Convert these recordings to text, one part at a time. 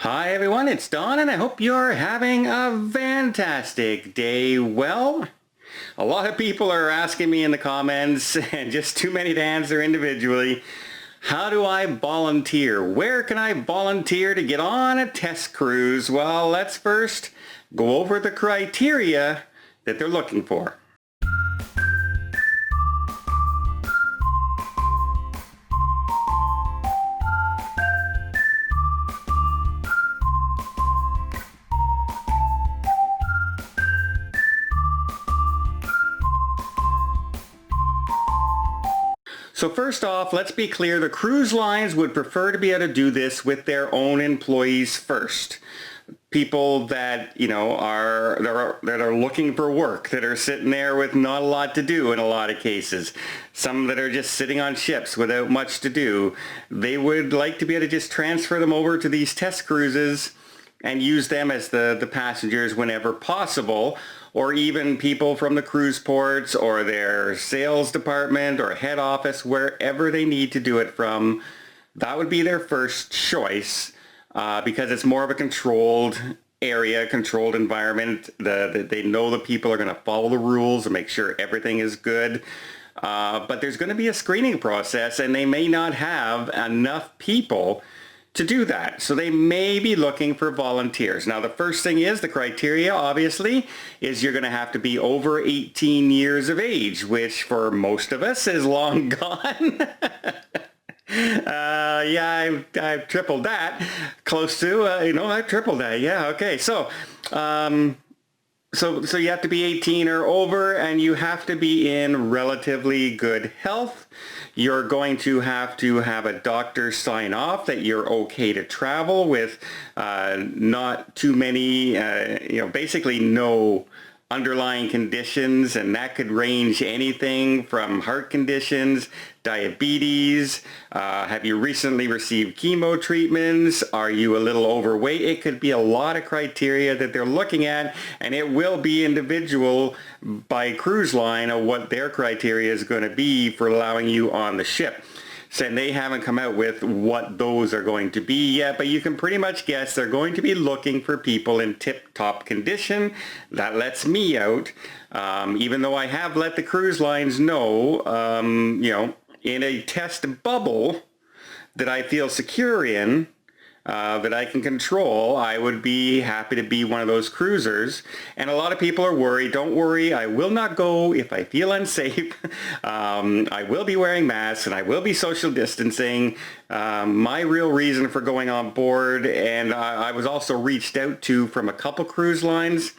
Hi everyone, it's Don and I hope you're having a fantastic day. Well, a lot of people are asking me in the comments, and just too many to answer individually, how do I volunteer? Where can I volunteer to get on a test cruise? Well, let's first go over the criteria that they're looking for. So first off, let's be clear, the cruise lines would prefer to be able to do this with their own employees first. People that, that are looking for work, that are sitting there with not a lot to do in a lot of cases. Some that are just sitting on ships without much to do. They would like to be able to just transfer them over to these test cruises and use them as the passengers whenever possible, or even people from the cruise ports or their sales department or head office, wherever they need to do it from. That would be their first choice because it's more of a controlled area, controlled environment. They know the people are going to follow the rules and make sure everything is good. But there's going to be a screening process, and they may not have enough people to do that. So they may be looking for volunteers. Now, the first thing is, the criteria, obviously, is you're going to have to be over 18 years of age, which for most of us is long gone. Yeah, I've tripled that. Close to, I've tripled that. Yeah, okay. So you have to be 18 or over, and you have to be in relatively good health. You're going to have a doctor sign off that you're okay to travel with not too many, basically no underlying conditions, and that could range anything from heart conditions, diabetes, have you recently received chemo treatments, are you a little overweight? It could be a lot of criteria that they're looking at, and it will be individual by cruise line of what their criteria is going to be for allowing you on the ship. So they haven't come out with what those are going to be yet, but you can pretty much guess they're going to be looking for people in tip-top condition. That lets me out, even though I have let the cruise lines know, in a test bubble that I feel secure in, that I can control, I would be happy to be one of those cruisers. And a lot of people are worried. Don't worry, I will not go if I feel unsafe. I will be wearing masks and I will be social distancing. My real reason for going on board, and I was also reached out to from a couple cruise lines,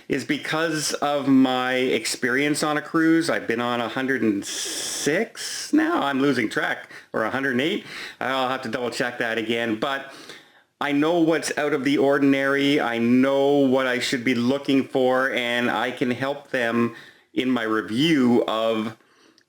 is because of my experience on a cruise. I've been on 106 now. I'm losing track, or 108. I'll have to double check that again. But I know what's out of the ordinary. I know what I should be looking for, and I can help them in my review of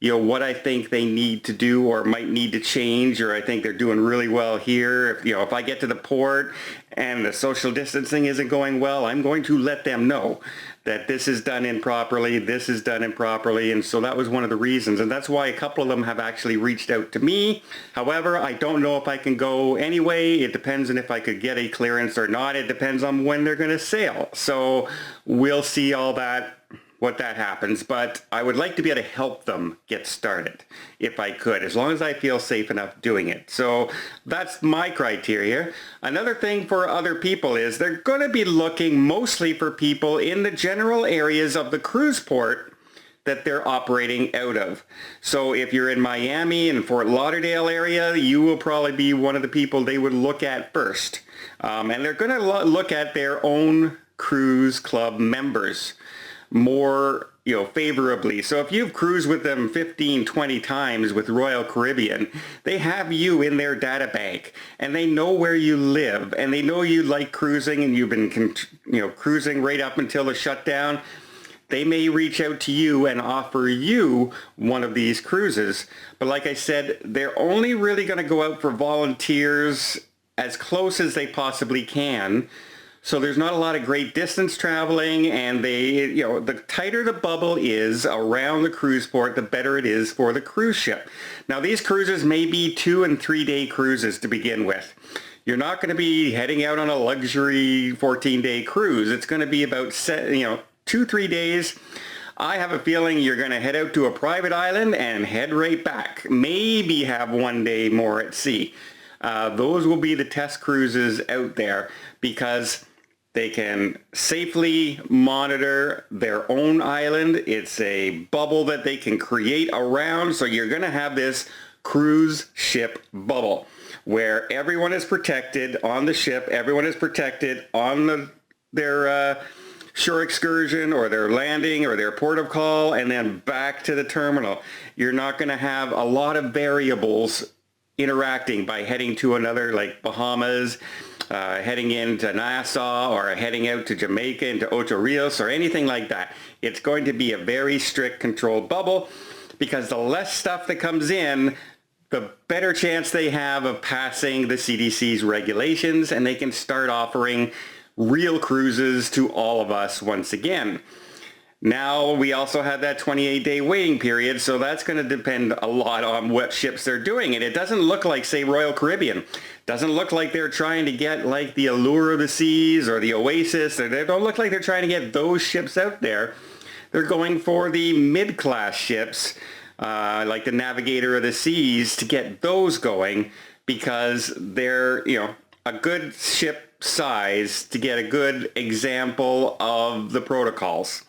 what I think they need to do or might need to change, or I think they're doing really well here. If I get to the port and the social distancing isn't going well, I'm going to let them know that this is done improperly, this is done improperly, and so that was one of the reasons, and that's why a couple of them have actually reached out to me. However, I don't know if I can go anyway. It depends on if I could get a clearance or not. It depends on when they're going to sail. So we'll see all that, what that happens, but I would like to be able to help them get started if I could, as long as I feel safe enough doing it. So that's my criteria. Another thing for other people is they're going to be looking mostly for people in the general areas of the cruise port that they're operating out of. So if you're in Miami and Fort Lauderdale area, you will probably be one of the people they would look at first. And they're going to look at their own cruise club members more favorably. So if you've cruised with them 15, 20 times with Royal Caribbean, they have you in their data bank, and they know where you live, and they know you like cruising, and you've been cruising right up until the shutdown. They may reach out to you and offer you one of these cruises. But like I said, they're only really going to go out for volunteers as close as they possibly can. So there's not a lot of great distance traveling, and the tighter the bubble is around the cruise port, the better it is for the cruise ship. Now, these cruises may be 2 and 3 day cruises to begin with. You're not going to be heading out on a luxury 14-day cruise. It's going to be about 2-3 days. I have a feeling you're going to head out to a private island and head right back. Maybe have 1 day more at sea. Those will be the test cruises out there because they can safely monitor their own island. It's a bubble that they can create around. So you're going to have this cruise ship bubble where everyone is protected on the ship. Everyone is protected on their shore excursion or their landing or their port of call, and then back to the terminal. You're not going to have a lot of variables interacting by heading to another, like Bahamas, heading into Nassau, or heading out to Jamaica into Ocho Rios or anything like that. It's going to be a very strict controlled bubble because the less stuff that comes in, the better chance they have of passing the CDC's regulations, and they can start offering real cruises to all of us once again. Now we also have that 28-day waiting period, so that's going to depend a lot on what ships they're doing. And it doesn't look like, say, Royal Caribbean. Doesn't look like they're trying to get like the Allure of the Seas or the Oasis. They don't look like they're trying to get those ships out there. They're going for the mid-class ships, like the Navigator of the Seas, to get those going because they're, a good ship size to get a good example of the protocols.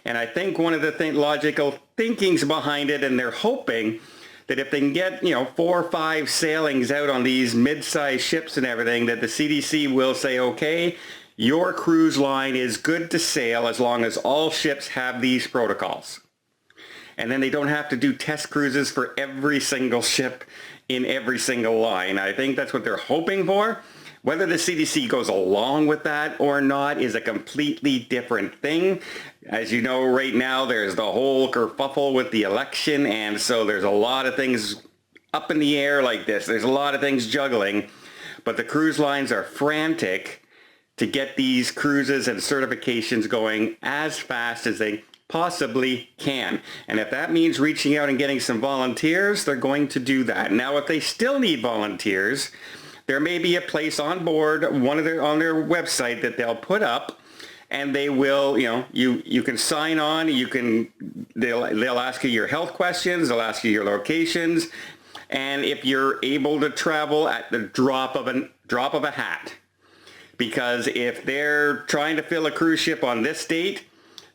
And I think one of the logical thinkings behind it, and they're hoping that if they can get, 4 or 5 sailings out on these mid-sized ships and everything, that the CDC will say, okay, your cruise line is good to sail as long as all ships have these protocols. And then they don't have to do test cruises for every single ship in every single line. I think that's what they're hoping for. Whether the CDC goes along with that or not is a completely different thing. As you know, right now there's the whole kerfuffle with the election, and so there's a lot of things up in the air like this. There's a lot of things juggling, but the cruise lines are frantic to get these cruises and certifications going as fast as they possibly can. And if that means reaching out and getting some volunteers, they're going to do that. Now, if they still need volunteers, there may be a place on board, on their website that they'll put up, and they will, you can sign on, they'll ask you your health questions, they'll ask you your locations, and if you're able to travel at the drop of a hat. Because if they're trying to fill a cruise ship on this date,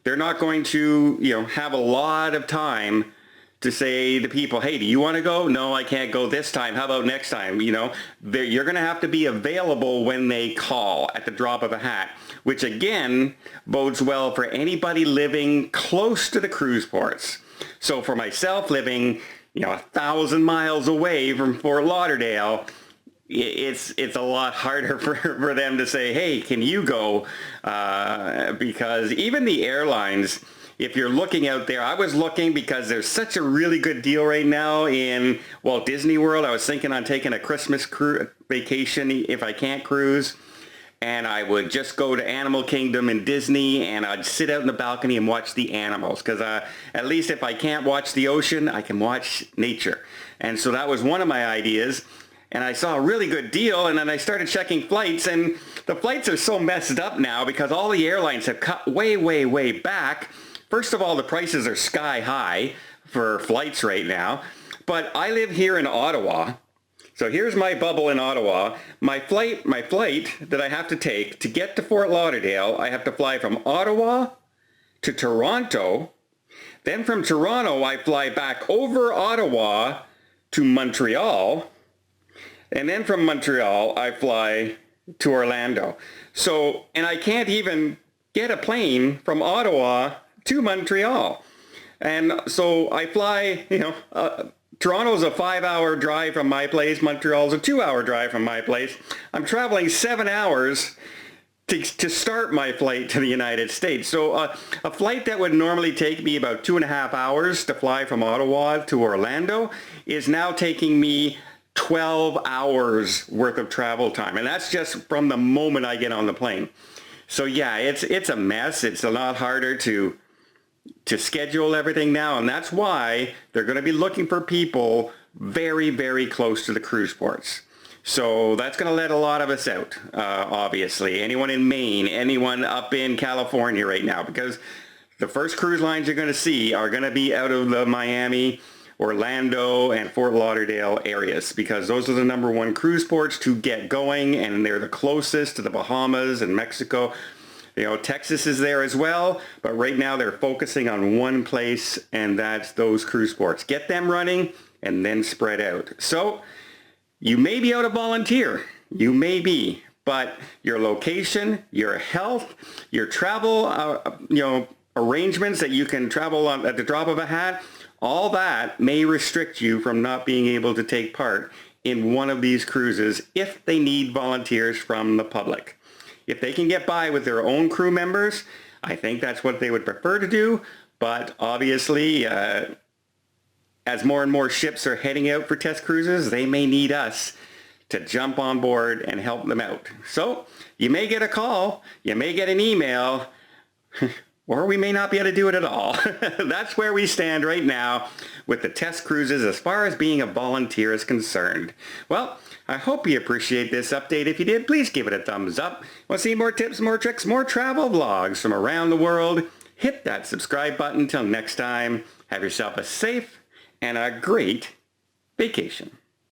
they're not going to, have a lot of time to say to people, hey, do you want to go? No, I can't go this time. How about next time? You're going to have to be available when they call at the drop of a hat, which again bodes well for anybody living close to the cruise ports. So for myself living, 1,000 miles away from Fort Lauderdale, it's a lot harder for them to say, hey, can you go? Because even the airlines, if you're looking out there, I was looking because there's such a really good deal right now in Walt Disney World. I was thinking on taking a Christmas vacation if I can't cruise. And I would just go to Animal Kingdom in Disney, and I'd sit out in the balcony and watch the animals. Because at least if I can't watch the ocean, I can watch nature. And so that was one of my ideas. And I saw a really good deal, and then I started checking flights, and the flights are so messed up now because all the airlines have cut way, way, way back. First of all, the prices are sky high for flights right now. But I live here in Ottawa. So here's my bubble in Ottawa. My flight that I have to take to get to Fort Lauderdale, I have to fly from Ottawa to Toronto. Then from Toronto, I fly back over Ottawa to Montreal. And then from Montreal, I fly to Orlando. So, and I can't even get a plane from Ottawa to Montreal. And so I fly, Toronto's a 5-hour drive from my place. Montreal's a 2-hour drive from my place. I'm traveling 7 hours to start my flight to the United States. So a flight that would normally take me about 2.5 hours to fly from Ottawa to Orlando is now taking me 12 hours worth of travel time. And that's just from the moment I get on the plane. So yeah, it's a mess. It's a lot harder to schedule everything now. And that's why they're going to be looking for people very, very close to the cruise ports. So that's going to let a lot of us out, obviously. Anyone in Maine, anyone up in California right now, because the first cruise lines you're going to see are going to be out of the Miami, Orlando, and Fort Lauderdale areas, because those are the #1 cruise ports to get going, and they're the closest to the Bahamas and Mexico. You know, Texas is there as well, but right now they're focusing on one place, and that's those cruise ports. Get them running and then spread out. So you may be able to volunteer, you may be, but your location, your health, your travel, arrangements that you can travel on at the drop of a hat, all that may restrict you from not being able to take part in one of these cruises if they need volunteers from the public. If they can get by with their own crew members, I think that's what they would prefer to do, but obviously, as more and more ships are heading out for test cruises, they may need us to jump on board and help them out. So you may get a call, you may get an email, or we may not be able to do it at all. That's where we stand right now with the test cruises as far as being a volunteer is concerned. Well, I hope you appreciate this update. If you did, please give it a thumbs up. Want to see more tips, more tricks, more travel vlogs from around the world? Hit that subscribe button. Till next time, have yourself a safe and a great vacation.